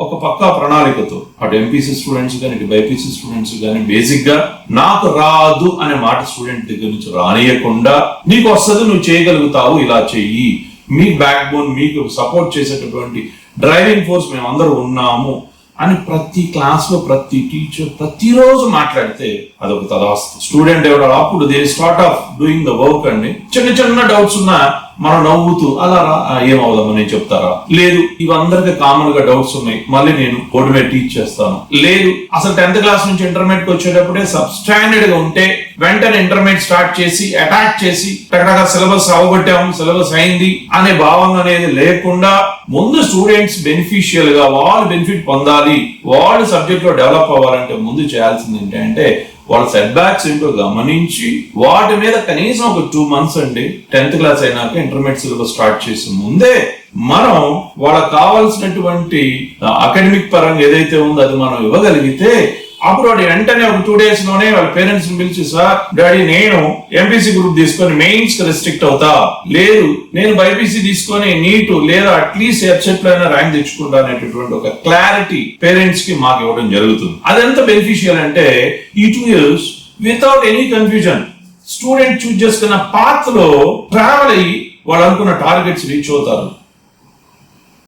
ఒక పక్కా ప్రణాళికతో అటు ఎంపీసీ స్టూడెంట్స్ కానీ ఇటు బైపీసీ స్టూడెంట్స్ కానీ బేసిక్ గా నాకు రాదు అనే మాట స్టూడెంట్ దగ్గర నుంచి రానియకుండా నీకు వస్తుంది, నువ్వు చేయగలుగుతావు, ఇలా చెయ్యి, మీ బ్యాక్ బోన్, మీకు సపోర్ట్ చేసేటటువంటి డ్రైవింగ్ ఫోర్స్ మేమందరూ ఉన్నాము అని ప్రతి క్లాస్ లో ప్రతి టీచర్ ప్రతిరోజు మాట్లాడితే అదొక తదాస్తు. స్టూడెంట్ ఎవడో అప్పుడు they start of doing the work అండి. చిన్న చిన్న డౌట్స్ ఉన్నా మనం నవ్వుతూ అలా ఏమవుదామో నేను చెప్తారా, లేదు ఇవందరికి కామన్ గా డౌట్స్ ఉన్నాయి మళ్ళీ నేను బోర్డు మీద టీచ్ చేస్తాను, లేదు అసలు 10th క్లాస్ నుంచి ఇంటర్మీడియట్ కి వచ్చేటప్పుడే సబ్స్టాండర్డ్ గా ఉంటే వెంటనే ఇంటర్మీడియట్ స్టార్ట్ చేసి అటాక్ చేసి టకటగా సిలబస్ అవగొట్టాము, సిలబస్ అయింది అనే భావన అనేది లేకుండా ముందు స్టూడెంట్స్ బెనిఫిషియల్ గా వాళ్ళు బెనిఫిట్ పొందాలి, వాళ్ళు సబ్జెక్ట్ లో డెవలప్ అవ్వాలంటే ముందు చేయాల్సింది ఏంటంటే వాళ్ళ సెట్ బ్యాక్స్ ఏంటో గమనించి వాటి మీద కనీసం ఒక 2 months అండి 10th క్లాస్ అయినాక ఇంటర్మీడియట్ సిలబస్ స్టార్ట్ చేసే ముందే మనం వాళ్ళకి కావాల్సినటువంటి అకాడమిక్ పరంగా ఏదైతే ఉందో అది మనం ఇవ్వగలిగితే అప్పుడు వాడు వెంటనే ఒక 2 days లోనే వాళ్ళ పేరెంట్స్ ని పిలిచి, సార్ డాడీ నేను ఎంపీసీ గ్రూప్ తీసుకొని మెయిన్స్ కి రెస్ట్రిక్ట్ అవుతా, లేదు నేను బైపీసీ తీసుకొని నీట్ లేదా అట్లీస్ట్ ఎఫ్సెట్ లో అయినా ర్యాంక్ తెచ్చుకుంటా అనేటటువంటి ఒక క్లారిటీ పేరెంట్స్ కి మాకు ఇవ్వడం జరుగుతుంది. అదెంత బెనిఫిషియల్ అంటే ఈ 2 years without any confusion student choose చేసుకున్న పాత్ లో ట్రావెల్ అయ్యి వాళ్ళు అనుకున్న టార్గెట్స్ రీచ్ అవుతారు.